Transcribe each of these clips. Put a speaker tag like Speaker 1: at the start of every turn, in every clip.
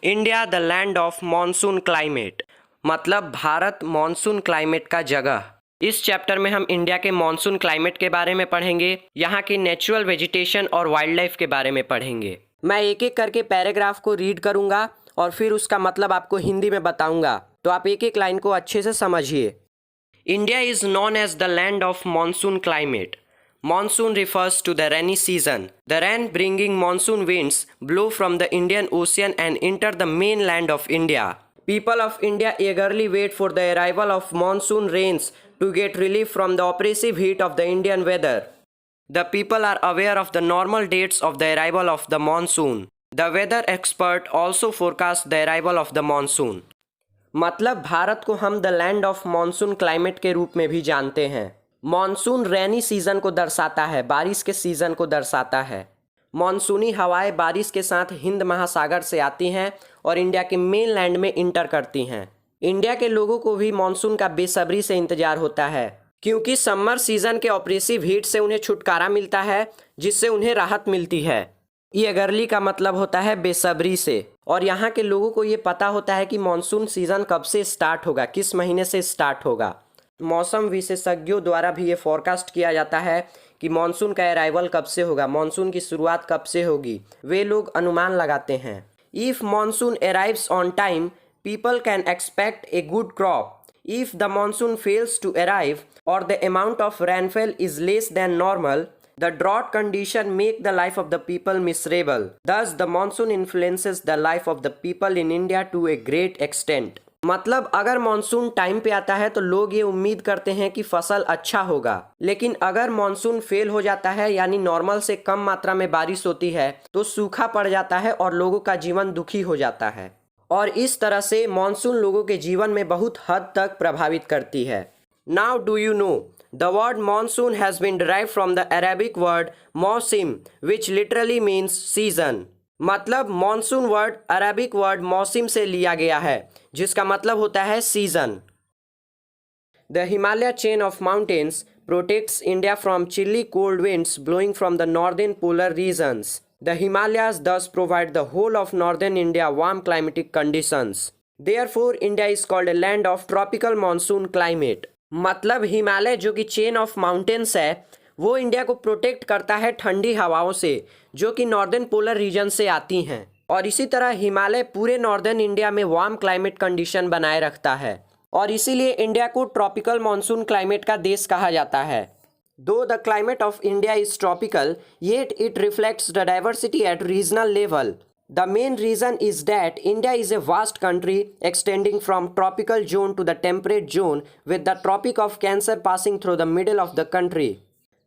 Speaker 1: India the land of monsoon climate, मतलब Bharat monsoon climate का जगह। इस चैप्टर में हम इंडिया के मॉनसून क्लाइमेट के बारे में पढ़ेंगे, यहाँ की नेचुरल वेजिटेशन और वाइल्ड लाइफ के बारे में पढ़ेंगे। मैं एक एक करके पैराग्राफ को रीड करूँगा और फिर उसका मतलब आपको हिंदी में बताऊँगा, तो आप एक एक लाइन को अच्छे से समझिए। India is known as the land of monsoon climate. Monsoon refers to the rainy season. The rain bringing monsoon winds blow from the Indian Ocean and enter the mainland of India. People of India eagerly wait for the arrival of monsoon rains to get relief from the oppressive heat of the Indian weather. The people are aware of the normal dates of the arrival of the monsoon. The weather expert also forecast the arrival of the monsoon. मतलब भारत को हम the land of monsoon climate के रूप में भी जानते हैं। Monsoon rainy season को दर्शाता है, बारिश के सीजन को दर्शाता है। मॉनसूनी हवाएं बारिश के साथ हिंद महासागर से आती हैं और इंडिया के मेन लैंड में इंटर करती हैं। इंडिया के लोगों को भी मॉनसून का बेसब्री से इंतजार होता है, क्योंकि समर सीजन के ऑपरेसिव हीट से उन्हें छुटकारा मिलता है, जिससे उन्हें राहत मिलती है। ईगरली का मतलब होता है बेसब्री से, और यहाँ के लोगों को ये पता होता है कि मॉनसून सीजन कब से स्टार्ट होगा, किस महीने से स्टार्ट होगा। मौसम विशेषज्ञों द्वारा भी ये फोरकास्ट किया जाता है कि मॉनसून का अराइवल कब से होगा, मॉनसून की शुरुआत कब से होगी। वे लोग अनुमान लगाते हैं। If monsoon arrives on time, people can expect a good crop. If the monsoon fails to arrive और the amount of rainfall is less than normal, the drought condition make the life of the people miserable. Thus, the monsoon influences the life of the people in India to a great extent. मतलब अगर monsoon time पे आता है तो लोग ये उम्मीद करते हैं कि फसल अच्छा होगा, लेकिन अगर मॉनसून फेल हो जाता है, यानी नॉर्मल से कम मात्रा में बारिश होती है, तो सूखा पड़ जाता है और लोगों का जीवन दुखी हो जाता है। और इस तरह से मॉनसून लोगों के जीवन में बहुत हद तक प्रभावित करती है। Now do you know? The word monsoon has been derived from the Arabic word mausim, which literally means season. मतलब मॉनसून वर्ड अरबिक वर्ड मौसिम से लिया गया है, जिसका मतलब होता है season. The Himalaya chain of mountains protects India from chilly cold winds blowing from the northern polar regions. The Himalayas thus provide the whole of northern India warm climatic conditions. Therefore, India is called a land of tropical monsoon climate. मतलब हिमालय जो कि chain of mountains है, वो India को protect करता है ठंडी हवाओं से, जो कि नॉर्दर्न पोलर रीजन से आती हैं। और इसी तरह हिमालय पूरे नॉर्दर्न इंडिया में वार्म क्लाइमेट कंडीशन बनाए रखता है, और इसीलिए इंडिया को ट्रॉपिकल मॉनसून क्लाइमेट का देश कहा जाता है। दो the climate of India is tropical, yet it reflects the diversity eight regional level. The main reason is that India is a vast country extending from tropical zone to the temperate zone, with the Tropic of Cancer passing through the middle of the country.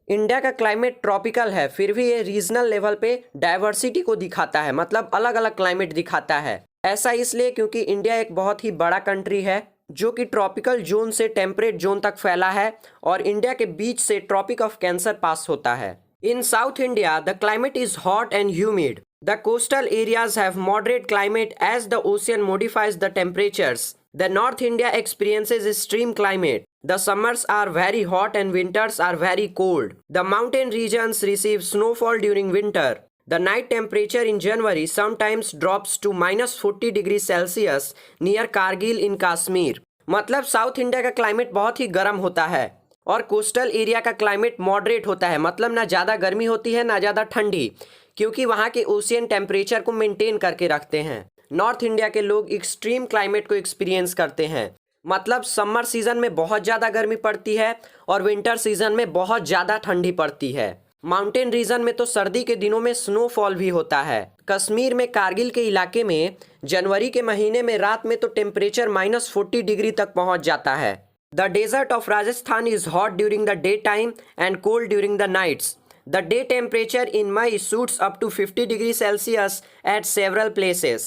Speaker 1: India का climate tropical है, फिर भी ये regional level पे diversity को दिखाता है, मतलब अलग अलग क्लाइमेट दिखाता है। ऐसा इसलिए क्योंकि इंडिया एक बहुत ही बड़ा कंट्री है, जो कि ट्रॉपिकल जोन से टेम्परेट जोन तक फैला है, और इंडिया के बीच से ट्रॉपिक ऑफ कैंसर पास होता है। In South India, the climate is hot and humid. The coastal areas have moderate climate as the ocean modifies the temperatures. The North India experiences extreme climate. The summers are very hot and winters are very cold. The mountain regions receive snowfall during winter. The night temperature in January sometimes drops to -40 degrees Celsius near Kargil in Kashmir. मतलब south India का climate बहुत ही गर्म होता है, और coastal area का climate moderate होता है, मतलब ना ज़्यादा गर्मी होती है ना ज़्यादा ठंडी, क्योंकि वहाँ के ओशियन टेम्परेचर को मेंटेन करके रखते हैं। नॉर्थ इंडिया के लोग एक्सट्रीम क्लाइमेट को एक्सपीरियंस करते हैं, मतलब समर सीजन में बहुत ज़्यादा गर्मी पड़ती है और विंटर सीजन में बहुत ज़्यादा ठंडी पड़ती है। माउंटेन रीजन में तो सर्दी के दिनों में स्नोफॉल भी होता है। कश्मीर में कारगिल के इलाके में जनवरी के महीने में रात में तो टेम्परेचर -40 डिग्री तक पहुँच जाता है। The desert of Rajasthan is hot during the daytime and cold during the nights. The day temperature in May shoots up to 50 degrees Celsius at several places.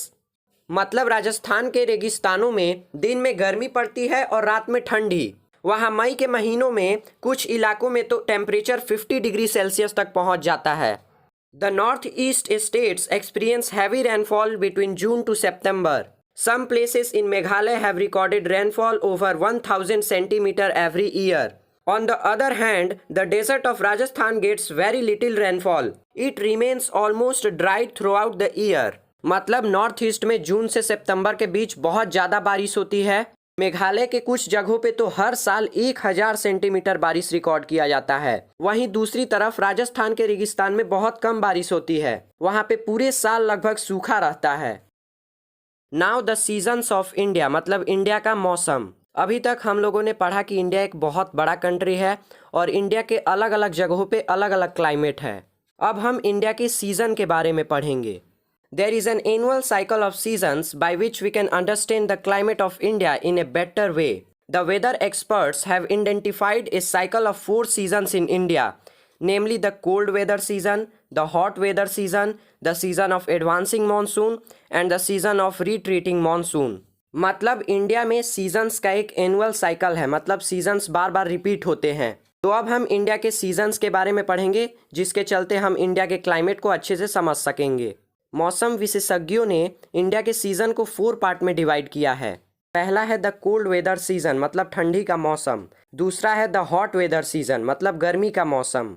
Speaker 1: मतलब राजस्थान के रेगिस्तानों में दिन में गर्मी पड़ती है और रात में ठंडी। वहाँ मई के महीनों में कुछ इलाकों में तो टेम्परेचर 50 डिग्री सेल्सियस तक पहुँच जाता है। The northeast states experience heavy rainfall between June to September. Some places in Meghalaya have recorded rainfall over 1000 centimeter every year. On the other hand, the desert of Rajasthan gets very little rainfall. It remains almost dry throughout the year. मतलब north east में जून से सितंबर के बीच बहुत ज़्यादा बारिश होती है। मेघालय के कुछ जगहों पे तो हर साल 1000 सेंटीमीटर बारिश रिकॉर्ड किया जाता है। वहीं दूसरी तरफ राजस्थान के रेगिस्तान में बहुत कम बारिश होती है, वहाँ पे पूरे साल लगभग सूखा रहता है। Now the seasons of India, मतलब इंडिया का मौसम। अभी तक हम लोगों ने पढ़ा कि इंडिया एक बहुत बड़ा कंट्री है और इंडिया के अलग अलग जगहों पे अलग अलग क्लाइमेट है। अब हम इंडिया के सीज़न के बारे में पढ़ेंगे। There is an annual cycle of seasons by which we can understand the climate of India in a better way. The weather experts have identified a cycle of 4 seasons in India, namely the cold weather season, the hot weather season, the season of advancing monsoon and the season of retreating monsoon. मतलब India में seasons का एक annual cycle है, मतलब seasons बार बार repeat होते हैं। तो अब हम इंडिया के सीजन्स के बारे में पढ़ेंगे, जिसके चलते हम इंडिया के क्लाइमेट को अच्छे से समझ सकेंगे। मौसम विशेषज्ञों ने इंडिया के सीज़न को 4 पार्ट में डिवाइड किया है। पहला है द कोल्ड वेदर सीजन, मतलब ठंडी का मौसम। दूसरा है द हॉट वेदर सीजन, मतलब गर्मी का मौसम।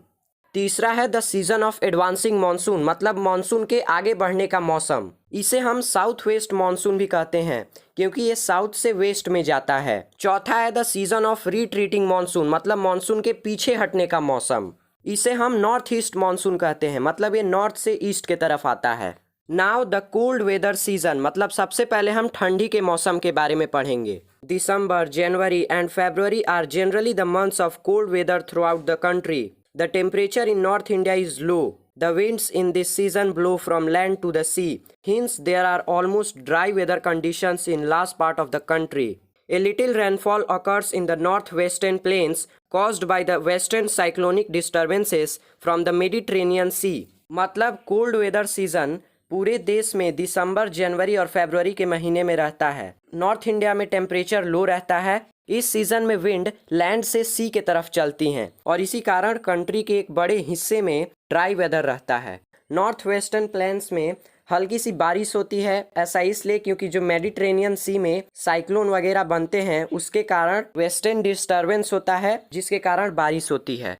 Speaker 1: तीसरा है the season of advancing monsoon, मतलब मानसून के आगे बढ़ने का मौसम। इसे हम साउथ वेस्ट मानसून भी कहते हैं, क्योंकि ये साउथ से वेस्ट में जाता है। चौथा है the season of retreating monsoon, मतलब मानसून के पीछे हटने का मौसम। इसे हम नॉर्थ ईस्ट मानसून कहते हैं, मतलब ये नॉर्थ से ईस्ट की तरफ आता है। Now the cold weather season, मतलब सबसे पहले हम ठंडी के मौसम के बारे में पढ़ेंगे। December, January and February are generally the months of cold weather throughout the country. The temperature in north India is low. The winds in this season blow from land to the sea. Hence, there are almost dry weather conditions in large part of the country. A little rainfall occurs in the northwestern plains caused by the western cyclonic disturbances from the Mediterranean Sea. मतलब cold weather season पूरे देश में दिसंबर, जनवरी और फरवरी के महीने में रहता है। नॉर्थ इंडिया में टेम्परेचर लो रहता है। इस सीजन में विंड लैंड से सी के तरफ चलती हैं और इसी कारण कंट्री के एक बड़े हिस्से में ड्राई वेदर रहता है। नॉर्थ वेस्टर्न प्लेन्स में हल्की सी बारिश होती है, ऐसा इसलिए क्योंकि जो मेडिटेरेनियन सी में साइक्लोन वगैरह बनते हैं उसके कारण वेस्टर्न डिस्टर्बेंस होता है, जिसके कारण बारिश होती है।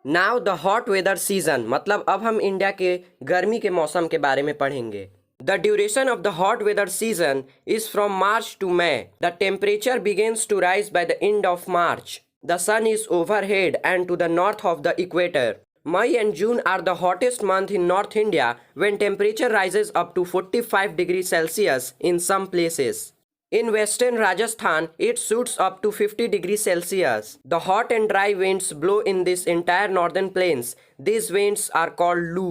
Speaker 1: Now the hot weather season, मतलब अब हम इंडिया के गर्मी के मौसम के बारे में पढ़ेंगे। The duration of the hot weather season is from March to May. The temperature begins to rise by the end of March. The sun is overhead and to the north of the equator. May and June are the hottest months in North India when temperature rises up to 45 degrees Celsius in some places. In western Rajasthan, it shoots up to 50 degrees Celsius. The hot and dry winds blow in this entire northern plains. These winds are called Lu.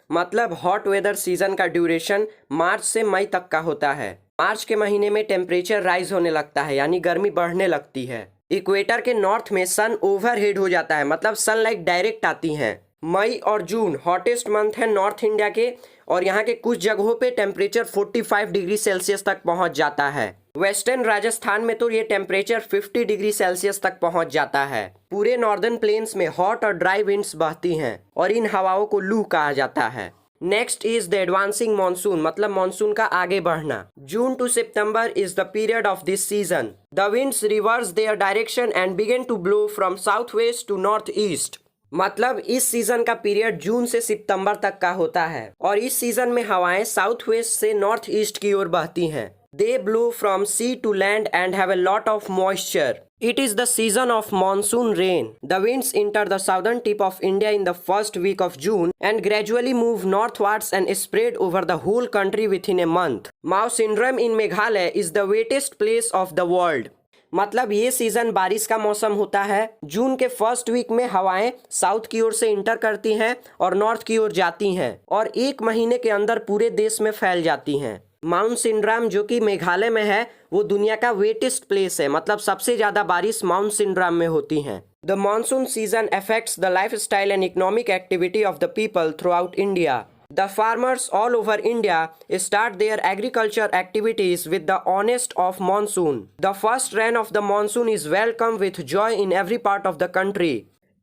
Speaker 1: मतलब hot weather season का duration मार्च से मई तक का होता है। मार्च के महीने में टेम्परेचर राइज होने लगता है, यानी गर्मी बढ़ने लगती है। इक्वेटर के नॉर्थ में सन ओवरहेड हो जाता है, मतलब सनलाइट डायरेक्ट आती है। मई और जून हॉटेस्ट मंथ है नॉर्थ इंडिया के और यहाँ के कुछ जगहों पे टेम्परेचर 45 डिग्री सेल्सियस तक पहुँच जाता है। वेस्टर्न राजस्थान में तो ये टेम्परेचर 50 डिग्री सेल्सियस तक पहुंच जाता है। पूरे नॉर्दर्न प्लेन्स में हॉट और ड्राई विंड्स बहती हैं और इन हवाओं को लू कहा जाता है। Next is the advancing monsoon, मतलब मानसून का आगे बढ़ना। June to September is the period of this season. The winds reverse their direction and begin to blow from south west to north east. मतलब इस सीजन का period जून से सितंबर तक का होता है और इस सीजन में हवाएं साउथ वेस्ट से नॉर्थ ईस्ट की ओर बहती हैं। They blow from sea to land and have a lot of moisture. It is the season of monsoon rain. The winds enter the southern tip of India in the first week of June and gradually move northwards and spread over the whole country within a month. Mawsynram in Meghalaya is the wettest place of the world. मतलब ये season बारिश का मौसम होता है। जून के first week में हवाएं साउथ की ओर से इंटर करती हैं और नॉर्थ की ओर जाती हैं और एक महीने के अंदर पूरे देश में फैल जाती हैं। माउंट सिंड्राम जो कि मेघालय में है वो दुनिया का वेटेस्ट प्लेस है, मतलब सबसे ज्यादा बारिश माउंट सिंड्राम में होती है। The monsoon season affects the life style and economic activity of the people through out India. The farmers all over India start their agriculture activities with the onset of monsoon. The first rain of the monsoon is welcomed with joy in every part of the country.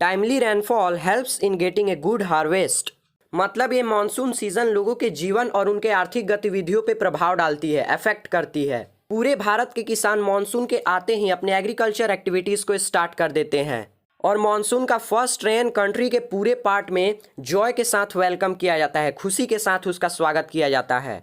Speaker 1: Timely rainfall helps in getting a good harvest. मतलब ये monsoon season लोगों के जीवन और उनके आर्थिक गतिविधियों पे प्रभाव डालती है, अफेक्ट करती है। पूरे भारत के किसान मानसून के आते ही अपने एग्रीकल्चर एक्टिविटीज को स्टार्ट कर देते हैं और मॉनसून का फर्स्ट रेन कंट्री के पूरे पार्ट में जॉय के साथ वेलकम किया जाता है, खुशी के साथ उसका स्वागत किया जाता है।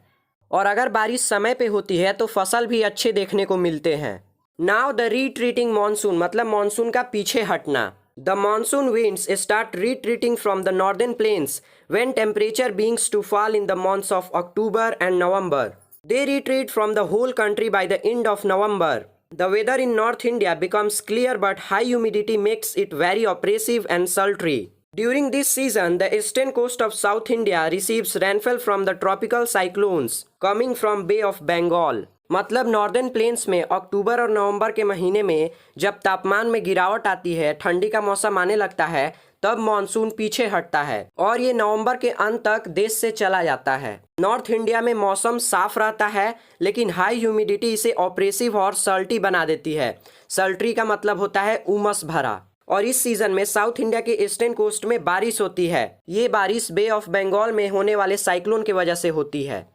Speaker 1: और अगर बारिश समय पे होती है तो फसल भी अच्छे देखने को मिलते हैं। नाउ द रिट्रीटिंग मानसून मतलब मानसून का पीछे हटना। The monsoon winds start retreating from the northern plains when temperature begins to fall in the months of October and November. They retreat from the whole country by the end of November. The weather in North India becomes clear but high humidity makes it very oppressive and sultry. During this season, the eastern coast of South India receives rainfall from the tropical cyclones coming from Bay of Bengal. मतलब northern plains में अक्टूबर और नवंबर के महीने में जब तापमान में गिरावट आती है, ठंडी का मौसम आने लगता है, तब मॉनसून पीछे हटता है और ये नवंबर के अंत तक देश से चला जाता है। नॉर्थ इंडिया में मौसम साफ रहता है, लेकिन हाई ह्यूमिडिटी इसे ऑप्रेसिव और सल्टी बना देती है। सल्ट्री का मतलब होता है उमस भरा। और इस सीजन में साउथ इंडिया के ईस्टर्न कोस्ट में बारिश होती है। ये बारिश बे ऑफ बंगाल में होने वाले साइक्लोन की वजह से होती है।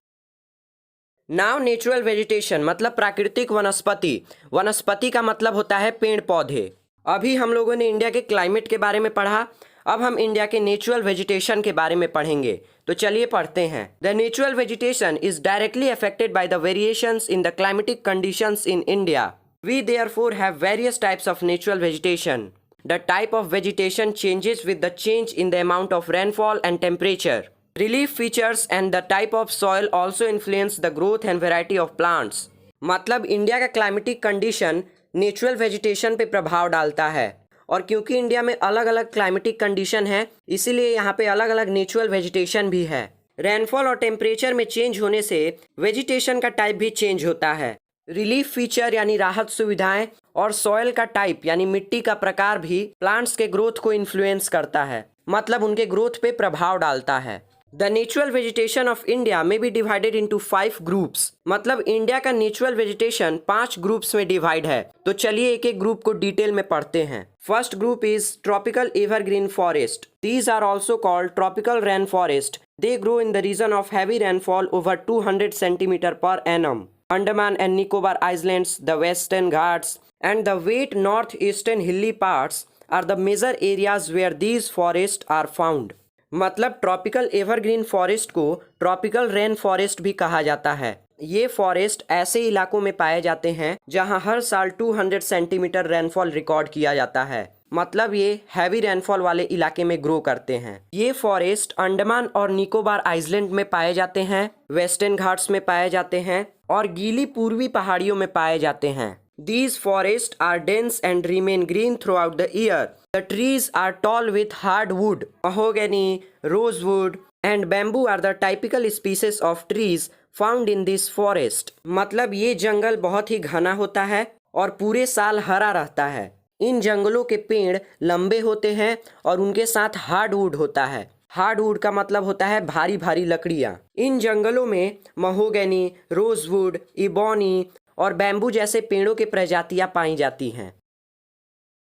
Speaker 1: नाउ नेचुरल वेजिटेशन मतलब प्राकृतिक वनस्पति। वनस्पति का मतलब होता है पेड़ पौधे। अभी हम लोगों ने इंडिया के क्लाइमेट के बारे में पढ़ा, अब हम इंडिया के नेचुरल वेजिटेशन के बारे में पढ़ेंगे। तो चलिए पढ़ते हैं। The natural vegetation is directly affected by the variations in the climatic conditions in India. We therefore have various types of natural vegetation. The type of vegetation changes with the change in the amount of rainfall and temperature. Relief features and the type of soil also influence the growth and variety of plants. मतलब India का climatic condition natural vegetation पे प्रभाव डालता है, और क्योंकि India में अलग अलग क्लाइमेटिक कंडीशन है, इसीलिए यहाँ पे अलग अलग नेचुरल वेजिटेशन भी है। रेनफॉल और टेम्परेचर में चेंज होने से वेजिटेशन का टाइप भी चेंज होता है। रिलीफ फीचर यानी राहत सुविधाएं और सॉइल का टाइप यानी मिट्टी का प्रकार भी प्लांट्स के ग्रोथ को इन्फ्लुएंस करता है, मतलब उनके ग्रोथ पे प्रभाव डालता है। The natural vegetation of India में बी डिवाइडेड इनटू 5 ग्रुप्स। मतलब इंडिया का नेचुरल वेजिटेशन 5 ग्रुप्स में डिवाइड है। तो चलिए एक एक ग्रुप को डिटेल में पढ़ते हैं। First group is tropical evergreen forest. These are also called tropical rain forest. They grow in the region of heavy rainfall over 200 centimetre per annum. Andaman and Nicobar Islands, the Western Ghats, and the wet northeastern hilly parts are the major areas where these forests are found. मतलब tropical evergreen forest को tropical rain forest भी कहा जाता है। ये forest ऐसे इलाकों में पाए जाते हैं जहां हर साल 200 सेंटीमीटर रेनफॉल रिकॉर्ड किया जाता है। मतलब ये हैवी रेनफॉल वाले इलाके में ग्रो करते हैं। ये फॉरेस्ट अंडमान और निकोबार आइलैंड में पाए जाते हैं, वेस्टर्न घाट्स में पाए जाते हैं और गीली पूर्वी पहाड़ियों में पाए जाते हैं। These forests are dense and remain green throughout the year. The trees are tall with hardwood. Mahogany, rosewood, and bamboo are the typical species of trees found in this forest. मतलब ये जंगल बहुत ही घना होता है और पूरे साल हरा रहता है। इन जंगलों के पेड़ लंबे होते हैं और उनके साथ हार्डवुड होता है। हार्डवुड का मतलब होता है भारी भारी लकड़ियाँ। इन जंगलों में महोगनी, रोजवुड, इबोनी और बैम्बू जैसे पेड़ों की प्रजातियां पाई जाती हैं।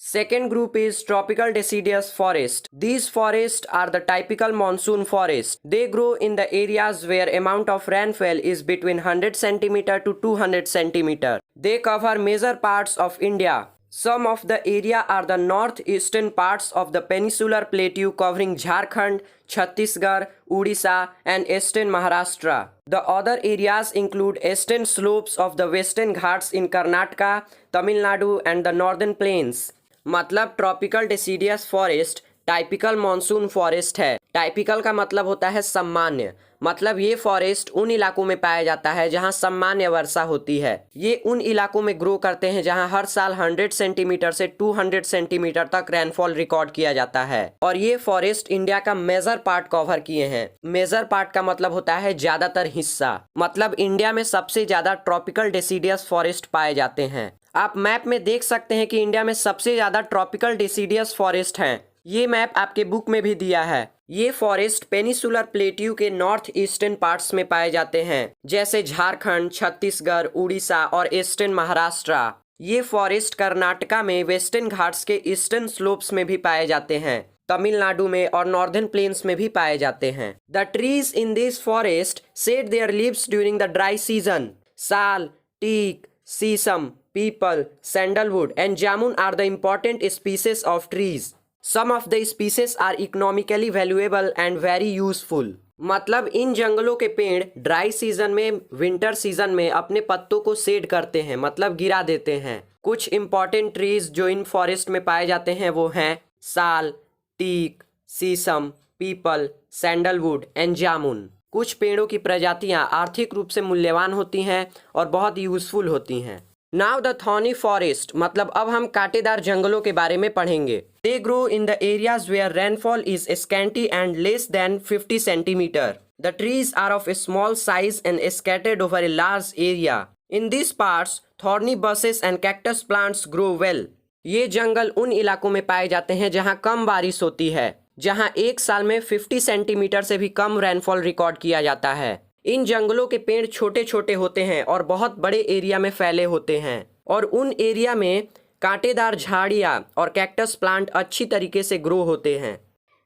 Speaker 1: Second group is tropical deciduous forest. These forests are the typical monsoon forest. They grow in the areas where amount of rainfall is between 100 centimeter to 200 centimeter. They cover major parts of India. Some of the area are the northeastern parts of the peninsular plateau covering Jharkhand, Chhattisgarh, Odisha and eastern Maharashtra. The other areas include eastern slopes of the western Ghats in Karnataka, Tamil Nadu and the northern plains. मतलब tropical deciduous forest typical monsoon forest है। Typical का मतलब होता है सामान्य, मतलब ये forest उन इलाकों में पाया जाता है जहां सामान्य वर्षा होती है। ये उन इलाकों में ग्रो करते हैं जहां हर साल 100 सेंटीमीटर से 200 सेंटीमीटर तक रेनफॉल रिकॉर्ड किया जाता है। और ये फॉरेस्ट इंडिया का मेजर पार्ट कवर किए हैं। मेजर पार्ट का मतलब होता है ज्यादातर हिस्सा, मतलब इंडिया में सबसे ज्यादा ट्रॉपिकल डेसिडियस फॉरेस्ट पाए जाते हैं। आप मैप में देख सकते हैं कि इंडिया में सबसे ज्यादा ट्रॉपिकल डेसिडियस फॉरेस्ट हैं। ये मैप आपके बुक में भी दिया है। ये फॉरेस्ट पेनिसुलर प्लेट्यू के नॉर्थ ईस्टर्न पार्ट्स में पाए जाते हैं, जैसे झारखंड, छत्तीसगढ़, उड़ीसा और ईस्टर्न महाराष्ट्र। ये फॉरेस्ट कर्नाटका में वेस्टर्न घाट्स के ईस्टर्न स्लोप्स में भी पाए जाते हैं, तमिलनाडु में और नॉर्दर्न प्लेन्स में भी पाए जाते हैं। The trees in this forest shed their leaves during the dry season. Sal, teak, shisham, peepal, sandalwood and jamun are the important species of trees. Some of the species are economically valuable and very useful. मतलब इन जंगलों के पेड़ dry season में, winter season में अपने पत्तों को शेड करते हैं, मतलब गिरा देते हैं। कुछ इंपॉर्टेंट ट्रीज जो इन फॉरेस्ट में पाए जाते हैं वो हैं साल, teak, shisham, peepal, sandalwood and जामुन। कुछ पेड़ों की प्रजातियां आर्थिक रूप से मूल्यवान होती हैं और बहुत यूजफुल होती हैं। नाउ द थॉर्नी फॉरेस्ट, मतलब अब हम कांटेदार जंगलों के बारे में पढ़ेंगे। They grow in the areas where rainfall is scanty and less than 50 centimetre. The trees are of a small size and scattered over a large area. In this parts thorny bushes and cactus plants grow well. ये जंगल उन इलाकों में पाए जाते हैं जहां कम बारिश होती है, जहां एक साल में 50 सेंटीमीटर से भी कम रेनफॉल रिकॉर्ड किया जाता है। इन जंगलों के पेड़ छोटे छोटे होते हैं और बहुत बड़े एरिया में फैले होते हैं, और उन एरिया में कांटेदार झाड़ियाँ और कैक्टस प्लांट अच्छी तरीके से ग्रो होते हैं।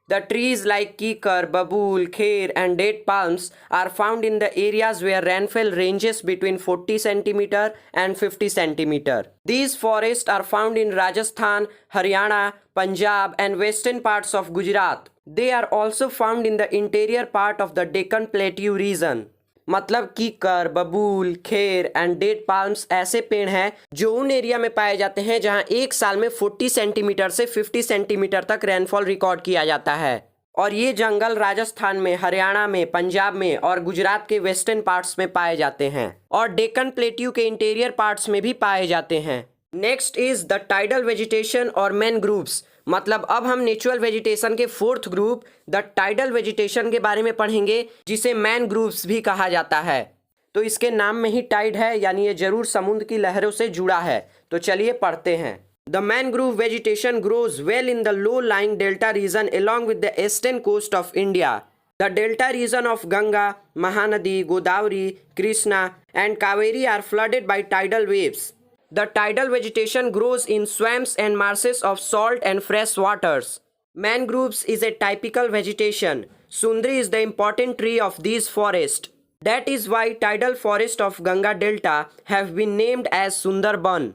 Speaker 1: The trees like kikar, babul, khair and date palms are found in the areas where rainfall ranges between 40 centimetre and 50 centimetre. These forests are found in Rajasthan, Haryana, Punjab and western parts of Gujarat. They are also found in the interior part of the Deccan Plateau region. मतलब कीकर, babul, khair and date palms ऐसे पेड़ हैं जो उन area में पाए जाते हैं जहां एक साल में 40 सेंटीमीटर से 50 सेंटीमीटर तक रेनफॉल रिकॉर्ड किया जाता है। और ये जंगल राजस्थान में, हरियाणा में, पंजाब में और गुजरात के वेस्टर्न पार्ट्स में पाए जाते हैं, और डेक्कन प्लेट्यू के इंटीरियर पार्ट्स में भी पाए जाते हैं। Next is the tidal vegetation और मैनग्रूव्स। मतलब अब हम नेचुरल वेजिटेशन के fourth group the tidal vegetation के बारे में पढ़ेंगे, जिसे मैनग्रूव्स भी कहा जाता है। तो इसके नाम में ही टाइड है, यानी ये जरूर समुद्र की लहरों से जुड़ा है। तो चलिए पढ़ते हैं। The mangrove vegetation grows well in the low lying delta region along with the eastern coast of India. The delta region of Ganga, Mahanadi, Godavari, Krishna and Kaveri are flooded by tidal waves. The tidal vegetation grows in swamps and marshes of salt and fresh waters. Mangroves is a typical vegetation. Sundri is the important tree of these forests. That is why tidal forests of Ganga Delta have been named as Sundarban.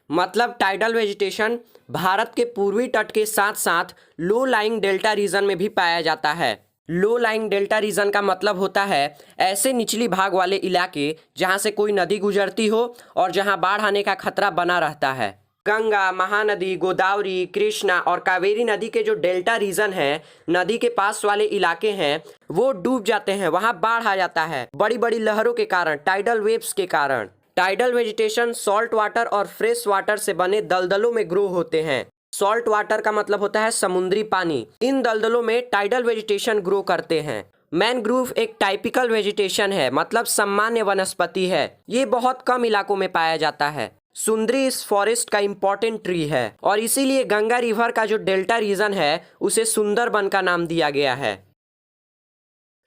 Speaker 1: मतलब tidal vegetation Bharat के पूर्वी तट के साथ साथ लो lying delta reason में भी पाया जाता है। लो लाइंग डेल्टा रीजन का मतलब होता है ऐसे निचली भाग वाले इलाके जहां से कोई नदी गुजरती हो और जहां बाढ़ आने का खतरा बना रहता है। गंगा, महानदी, गोदावरी, कृष्णा और कावेरी नदी के जो डेल्टा रीजन है, नदी के पास वाले इलाके हैं, वो डूब जाते हैं, वहां बाढ़ आ जाता है बड़ी बड़ी लहरों के कारण, टाइडल वेव्स के कारण। टाइडल वेजिटेशन सॉल्ट वाटर और फ्रेश वाटर से बने दलदलों में ग्रो होते हैं। सॉल्ट वाटर का मतलब होता है समुद्री पानी। इन दलदलों में टाइडल वेजिटेशन ग्रो करते हैं। मैनग्रूव एक टाइपिकल वेजिटेशन है, मतलब सामान्य वनस्पति है। ये बहुत कम इलाकों में पाया जाता है। सुंदरी इस फॉरेस्ट का इम्पोर्टेंट ट्री है और इसीलिए गंगा रिवर का जो डेल्टा रीजन है उसे सुंदरबन का नाम दिया गया है।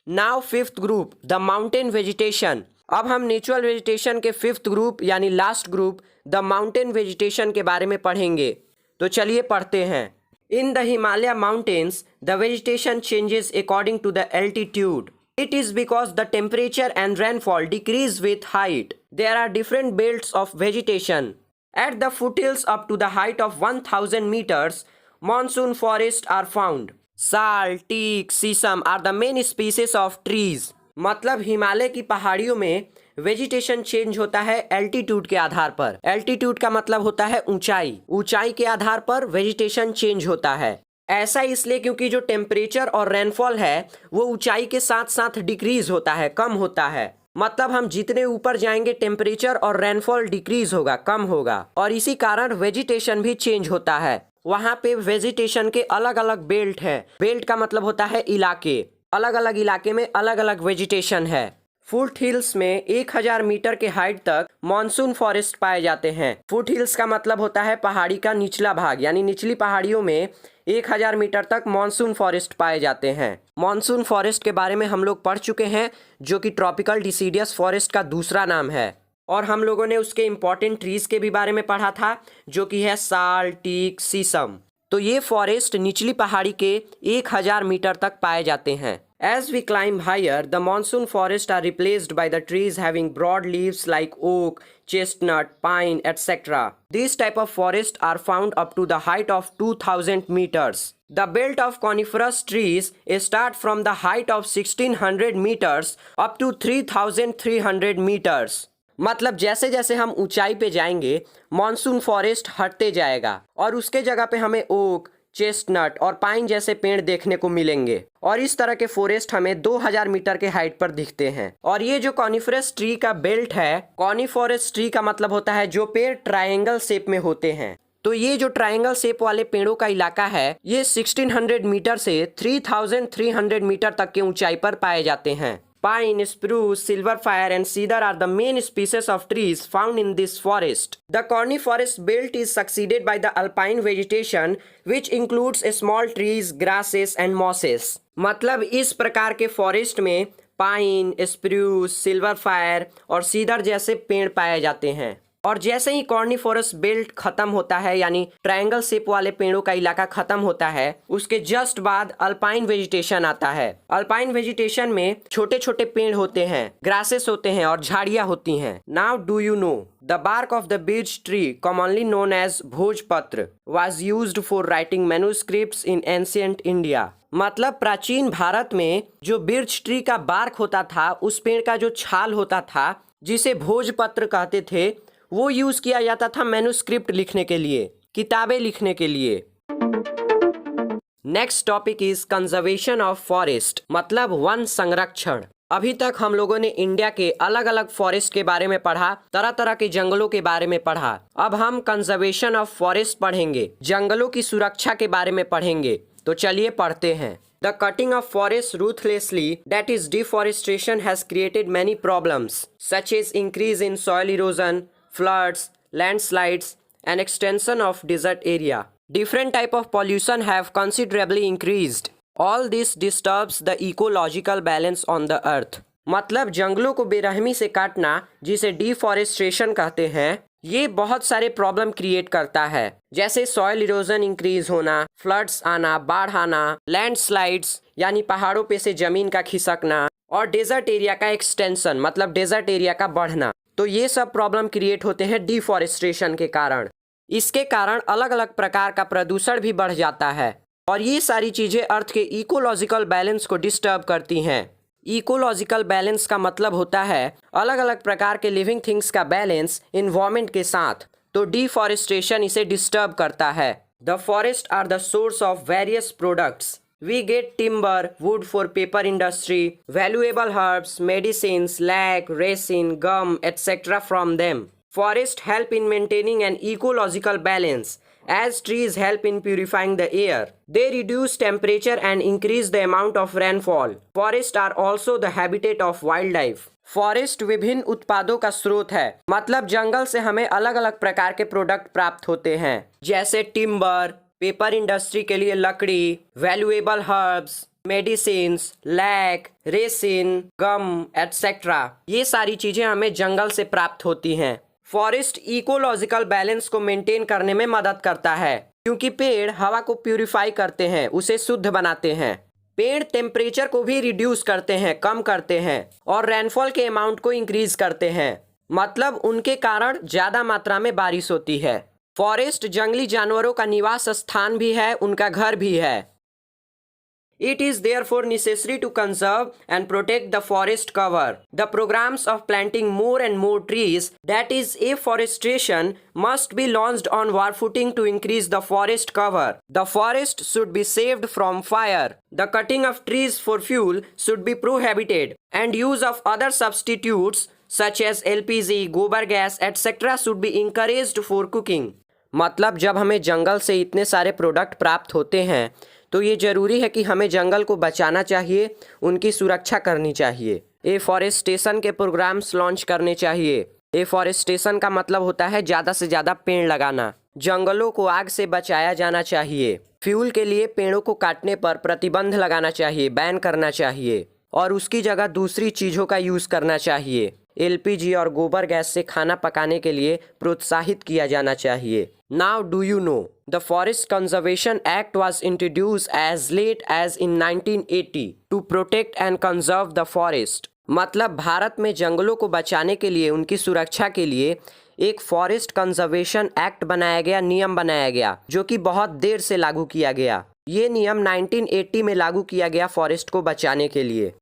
Speaker 1: Now fifth group the mountain vegetation. अब हम नेचुरल वेजिटेशन के फिफ्थ ग्रुप यानी last group the mountain vegetation के बारे में पढ़ेंगे। तो चलिए पढ़ते हैं। In the Himalaya mountains the vegetation changes according to the altitude. It is because the temperature and rainfall decrease with height. There are different belts of vegetation. At the foothills up to the height of 1000 meters, monsoon forests are found. Sal, teak, sisam are the main species of trees. मतलब हिमालय की पहाड़ियों में vegetation change होता है altitude के आधार पर। Altitude का मतलब होता है ऊंचाई। ऊंचाई के आधार पर वेजिटेशन चेंज होता है। ऐसा इसलिए क्योंकि जो टेम्परेचर और रेनफॉल है वो ऊंचाई के साथ साथ डिक्रीज होता है, कम होता है। मतलब हम जितने ऊपर जाएंगे टेम्परेचर और रेनफॉल डिक्रीज होगा, कम होगा, और इसी कारण वेजिटेशन भी चेंज होता है। वहाँ पे वेजिटेशन के अलग अलग बेल्ट है। बेल्ट का मतलब होता है इलाके। अलग अलग इलाके में अलग अलग वेजिटेशन है। फुट हिल्स में 1000 मीटर के हाइट तक मॉनसून फॉरेस्ट पाए जाते हैं। फुट हिल्स का मतलब होता है पहाड़ी का निचला भाग, यानी निचली पहाड़ियों में 1000 मीटर तक मॉनसून फॉरेस्ट पाए जाते हैं। मॉनसून फॉरेस्ट के बारे में हम लोग पढ़ चुके हैं, जो कि ट्रॉपिकल डिसीडियस फॉरेस्ट का दूसरा नाम है। और हम लोगों ने उसके इम्पोर्टेंट ट्रीज के भी बारे में पढ़ा था, जो कि है साल, टीक, शीशम। तो ये फॉरेस्ट निचली पहाड़ी के 1000 मीटर तक पाए जाते हैं। As we climb higher, the monsoon forests are replaced by the trees having broad leaves like oak, chestnut, pine, etc. These type of forests are found up to the height of 2000 meters. The belt of coniferous trees start from the height of 1600 meters up to 3300 meters. मतलब जैसे जैसे हम ऊंचाई पे जाएंगे monsoon forest हटते जाएगा और उसके जगह पे हमें ओक, चेस्टनट और पाइन जैसे पेड़ देखने को मिलेंगे और इस तरह के फॉरेस्ट हमें 2000 मीटर के हाइट पर दिखते हैं। और ये जो कॉनिफरस ट्री का बेल्ट है, कॉनिफरस ट्री का मतलब होता है जो पेड़ ट्रायंगल शेप में होते हैं। तो ये जो ट्रायंगल शेप वाले पेड़ों का इलाका है ये 1600 मीटर से 3300 मीटर तक के ऊंचाई पर पाए जाते हैं। Pine, spruce, silverfir and cedar are the main species of trees found in this forest. The coniferous belt is succeeded by the alpine vegetation which includes small trees, grasses and mosses. मतलब इस प्रकार के forest में pine, spruce, सिल्वरफायर और cedar जैसे पेड़ पाए जाते हैं। और जैसे ही कॉर्निफोरस बेल्ट खत्म होता है यानी ट्रायंगल शेप वाले पेड़ों का इलाका खत्म होता है उसके जस्ट बाद अल्पाइन वेजिटेशन आता है। अल्पाइन वेजिटेशन में छोटे छोटे पेड़ होते हैं, ग्रासेस होते हैं और झाड़ियां होती हैं। Now do you know the bark of the birch tree commonly known as bhojpatra was used for writing manuscripts in ancient India. मतलब प्राचीन भारत में जो बिर्च ट्री का बार्क होता था, उस पेड़ का जो छाल होता था जिसे भोजपत्र कहते थे, वो यूज किया जाता था मैन्युस्क्रिप्ट लिखने के लिए, किताबें लिखने के लिए। Next topic is conservation of forest, मतलब वन संरक्षण। अभी तक हम लोगों ने इंडिया के अलग अलग फॉरेस्ट के बारे में पढ़ा, तरह तरह के जंगलों के बारे में पढ़ा। अब हम कंजर्वेशन ऑफ फॉरेस्ट पढ़ेंगे, जंगलों की सुरक्षा के बारे में पढ़ेंगे। तो चलिए पढ़ते हैं। The cutting of forests ruthlessly, that is deforestation, has created many problems such as increase in soil erosion, floods, landslides, and extension of desert area. Different type of pollution have considerably increased. All this disturbs the ecological balance on the earth. मतलब जंगलों को बेरहमी से काटना, जिसे deforestation कहते हैं, ये बहुत सारे प्रॉब्लम क्रिएट करता है, जैसे सॉइल इरोजन इंक्रीज होना, फ्लड्स आना, बाढ़ आना, लैंडस्लाइड्स यानी पहाड़ों पे से जमीन का खिसकना और डेजर्ट एरिया का एक्सटेंशन मतलब डेजर्ट एरिया का बढ़ना। तो ये सब प्रॉब्लम क्रिएट होते हैं डिफॉरेस्टेशन के कारण। इसके कारण अलग अलग प्रकार का प्रदूषण भी बढ़ जाता है और ये सारी चीजें अर्थ के इकोलॉजिकल बैलेंस को डिस्टर्ब करती हैं। इकोलॉजिकल बैलेंस का मतलब होता है अलग अलग प्रकार के लिविंग थिंग्स का बैलेंस इन्वायरमेंट के साथ। तो डिफॉरेस्टेशन इसे डिस्टर्ब करता है। The forest are the source of various products. We get timber, wood for paper industry, valuable herbs, medicines, lac, resin, gum, etc. from them. Forests help in maintaining an ecological balance, as trees help in purifying the air. They reduce temperature and increase the amount of rainfall. Forests are also the habitat of wildlife. Forest विभिन्न उत्पादों का स्रोत है, मतलब जंगल से हमें अलग अलग प्रकार के प्रोडक्ट प्राप्त होते हैं, जैसे टिम्बर, पेपर इंडस्ट्री के लिए लकड़ी, valuable herbs, medicines, lac, resin, gum etcetera. ये सारी चीजें हमें जंगल से प्राप्त होती हैं। फॉरेस्ट इकोलॉजिकल बैलेंस को मेंटेन करने में मदद करता है, क्योंकि पेड़ हवा को प्यूरिफाई करते हैं, उसे शुद्ध बनाते हैं। पेड़ टेम्परेचर को भी रिड्यूस करते हैं, कम करते हैं और रेनफॉल के अमाउंट को इंक्रीज करते हैं, मतलब उनके कारण ज्यादा मात्रा में बारिश होती है। फॉरेस्ट जंगली जानवरों का निवास स्थान भी है, उनका घर भी है। It is therefore necessary to conserve and protect the forest cover. The programs of planting more and more trees, that is afforestation, must be launched on war footing to increase the forest cover. The forest should be saved from fire. The cutting of trees for fuel should be prohibited, and use of other substitutes such as LPG, गोबर gas etc. should be encouraged for cooking. मतलब जब हमें जंगल से इतने सारे product प्राप्त होते हैं तो ये ज़रूरी है कि हमें जंगल को बचाना चाहिए, उनकी सुरक्षा करनी चाहिए। एफॉरेस्टेशन के प्रोग्राम्स लॉन्च करने चाहिए। एफॉरेस्टेशन का मतलब होता है ज़्यादा से ज़्यादा पेड़ लगाना। जंगलों को आग से बचाया जाना चाहिए। फ्यूल के लिए पेड़ों को काटने पर प्रतिबंध लगाना चाहिए, बैन करना चाहिए और उसकी जगह दूसरी चीज़ों का यूज़ करना चाहिए। एलपीजी और गोबर गैस से खाना पकाने के लिए प्रोत्साहित किया जाना चाहिए। Now do you know the forest conservation act was introduced as late as in 1980 to protect and conserve the forest. मतलब भारत में जंगलों को बचाने के लिए, उनकी सुरक्षा के लिए एक फॉरेस्ट कंजर्वेशन एक्ट बनाया गया, नियम बनाया गया, जो कि बहुत देर से लागू किया गया। ये नियम 1980 में लागू किया गया फॉरेस्ट को बचाने के लिए।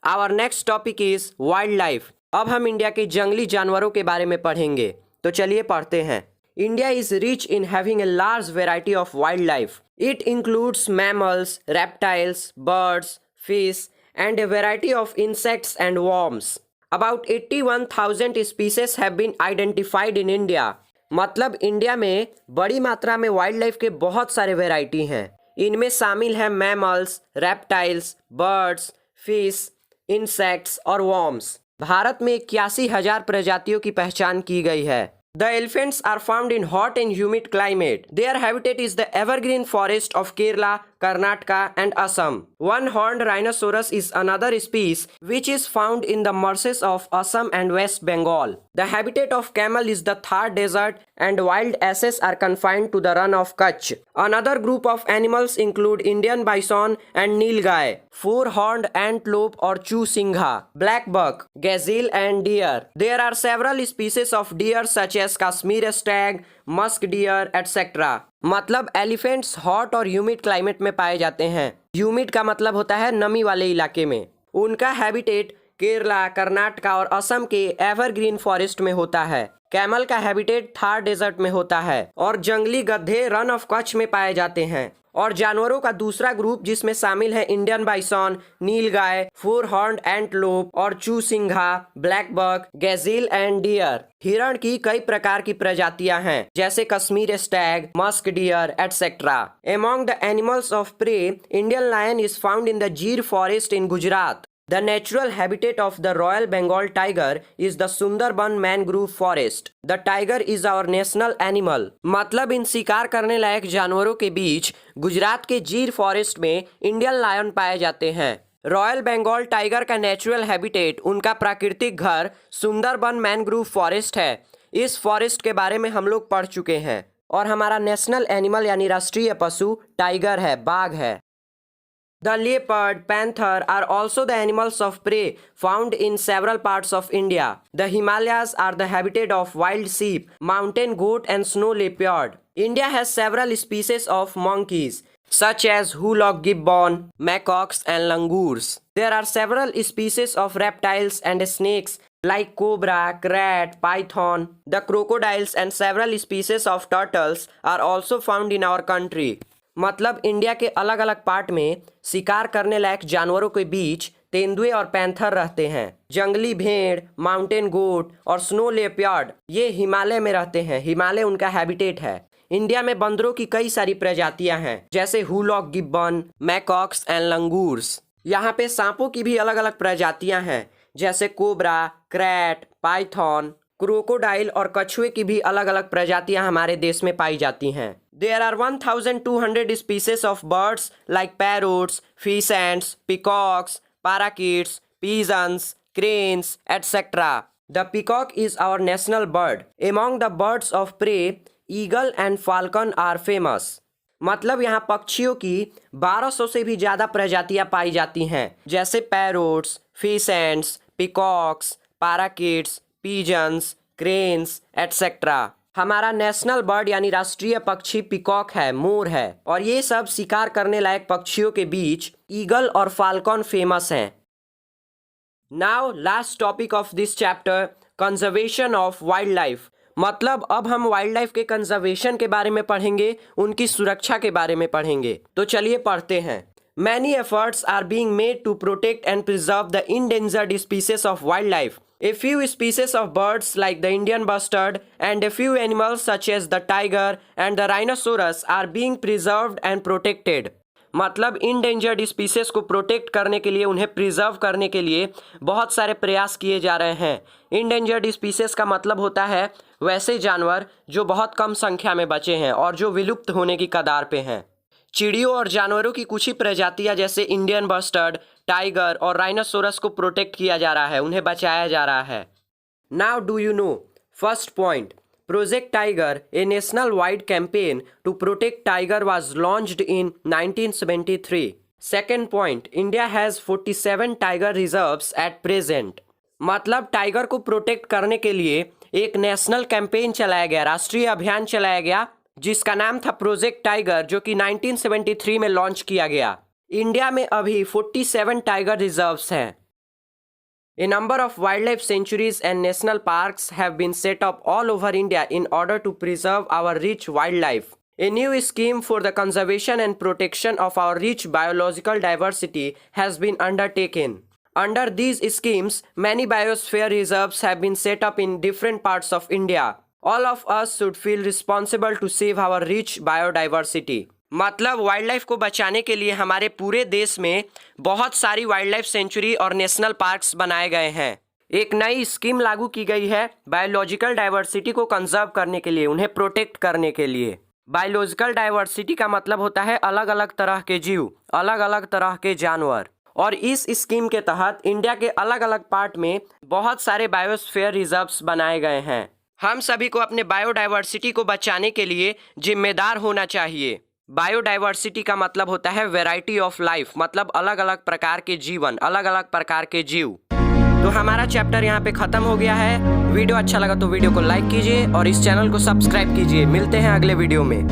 Speaker 1: Our next topic is wild life. अब हम इंडिया के जंगली जानवरों के बारे में पढ़ेंगे, तो चलिए पढ़ते हैं। India is rich in having a large variety of wild life. It includes mammals, reptiles, birds, fish and a variety of insects and worms. About 81,000 species have been identified in India. मतलब India में बड़ी मात्रा में wild life के बहुत सारे variety हैं। इनमें शामिल हैं mammals, reptiles, birds, fish, insects और वॉर्म्स। भारत में 81,000 प्रजातियों की पहचान की गई है। The elephants are found in hot and humid climate. Their habitat is the evergreen forest of Kerala, Karnataka and Assam. One-horned rhinoceros is another species which is found in the marshes of Assam and West Bengal. The habitat of camel is the Thar desert and wild asses are confined to the run of Kutch. Another group of animals include Indian bison and nilgai, four-horned antelope or chusingha, black buck, gazelle and deer. There are several species of deer such as Kashmir stag, musk deer, etc. मतलब elephants hot और humid climate में पाए जाते हैं। Humid का मतलब होता है नमी वाले इलाके में। उनका हैबिटेट केरला, कर्नाटका और असम के एवरग्रीन फॉरेस्ट में होता है। कैमल का हैबिटेट थार डेजर्ट में होता है और जंगली गधे रन ऑफ कच्छ में पाए जाते हैं। और जानवरों का दूसरा ग्रुप जिसमें शामिल है Indian bison, nilgai, four horned antelope और chousingha, black buck, gazelle and deer. हिरण की कई प्रकार की प्रजातियां हैं जैसे Kashmir stag, musk deer etcetera. Among the animals of prey, Indian lion is found in the Gir forest in Gujarat. The natural habitat of the Royal Bengal tiger is the Sundarban mangrove forest. The tiger is our national animal. मतलब इन शिकार करने लायक जानवरों के बीच गुजरात के जीर forest में Indian lion पाए जाते हैं। रॉयल बंगाल टाइगर का नेचुरल हैबिटेट, उनका प्राकृतिक घर सुंदरबन मैनग्रोव फॉरेस्ट है। इस फॉरेस्ट के बारे में हम लोग पढ़ चुके हैं। और हमारा नेशनल एनिमल यानी राष्ट्रीय पशु टाइगर है, बाघ है। The leopard, panther are also the animals of prey found in several parts of India. The Himalayas are the habitat of wild sheep, mountain goat and snow leopard. India has several species of monkeys such as hoolock gibbon, macaques and langurs. There are several species of reptiles and snakes like cobra, krat, python. The crocodiles and several species of turtles are also found in our country. मतलब India के अलग अलग part में शिकार करने लायक जानवरों के बीच तेंदुए और पैंथर रहते हैं। जंगली भेड़, माउंटेन गोट और स्नो लेपर्ड ये हिमालय में रहते हैं। हिमालय उनका हैबिटेट है। इंडिया में बंदरों की कई सारी प्रजातियां हैं जैसे हुलॉक गिब्बन, मैकॉक्स एंड लंगूर्स। यहाँ पे सांपों की भी अलग अलग प्रजातियां हैं जैसे कोबरा, क्रैट, पाइथन, क्रोकोडाइल और कछुए की भी अलग अलग प्रजातियां हमारे देश में पाई जाती हैं। There are 1,200 species of birds like parrots, fish ants, peacocks, parakeets, pigeons, cranes, etc. The peacock is our national bird. Among the birds of prey, eagle and falcon are famous. मतलब यहाँ पक्षियों की 1200 से भी ज़्यादा प्रजातियाँ पाई जाती हैं जैसे parrots, fish ends, peacocks, parakeets, pigeons, cranes etcetera. हमारा नेशनल बर्ड यानी राष्ट्रीय पक्षी पिकॉक है, मोर है। और ये सब शिकार करने लायक पक्षियों के बीच ईगल और फाल्कन फेमस हैं। Now last topic of this chapter, conservation of wild life. मतलब अब हम वाइल्ड लाइफ के कंजर्वेशन के बारे में पढ़ेंगे, उनकी सुरक्षा के बारे में पढ़ेंगे। तो चलिए पढ़ते हैं। Many efforts are being made to protect and preserve the endangered species of wildlife. A few species of birds like the Indian bustard and a few animals such as the tiger and the rhinoceros are being preserved and protected. मतलब endangered species को protect करने के लिए, उन्हें preserve करने के लिए बहुत सारे प्रयास किए जा रहे हैं। इंडेंजर्ड स्पीसीज का मतलब होता है वैसे जानवर जो बहुत कम संख्या में बचे हैं और जो विलुप्त होने की कगार पे हैं। चिड़ियों और जानवरों की कुछ ही प्रजातियां जैसे इंडियन बस्टर्ड, टाइगर और राइनोसोरस को प्रोटेक्ट किया जा रहा है, उन्हें बचाया जा रहा है। Now do you know, first point, project tiger, a national wide campaign to protect tiger was launched in 1973। Second point, India has 47 tiger reserves at present. मतलब टाइगर को प्रोटेक्ट करने के लिए एक नेशनल कैंपेन चलाया गया, राष्ट्रीय अभियान चलाया गया, जिसका नाम था प्रोजेक्ट टाइगर, जो कि 1973 में लॉन्च किया गया। इंडिया में अभी 47 टाइगर रिजर्व्स हैं। A number of wildlife sanctuaries and national parks have been set up all over India in order to preserve our rich wildlife. A new scheme for the conservation and protection of our rich biological diversity has been undertaken. Under these schemes, many biosphere reserves have been set up in different parts of India. All of us should feel responsible to save our rich biodiversity. मतलब wild life को बचाने के लिए हमारे पूरे देश में बहुत सारी वाइल्ड लाइफ सेंचुरी और नेशनल पार्क्स बनाए गए हैं। एक नई स्कीम लागू की गई है बायोलॉजिकल डाइवर्सिटी को कंजर्व करने के लिए, उन्हें प्रोटेक्ट करने के लिए। बायोलॉजिकल डाइवर्सिटी का मतलब होता है अलग अलग तरह के जीव, अलग अलग तरह के जानवर। और इस स्कीम के तहत इंडिया के अलग अलग पार्ट में बहुत सारे बायोस्फीयर रिजर्व्स बनाए गए हैं। हम सभी को अपने बायोडाइवर्सिटी को बचाने के लिए जिम्मेदार होना चाहिए। बायोडाइवर्सिटी का मतलब होता है वैरायटी ऑफ लाइफ, मतलब अलग अलग प्रकार के जीवन, अलग अलग प्रकार के जीव। तो हमारा चैप्टर यहाँ पे खत्म हो गया है। वीडियो अच्छा लगा तो वीडियो को लाइक कीजिए और इस चैनल को सब्सक्राइब कीजिए। मिलते हैं अगले वीडियो में।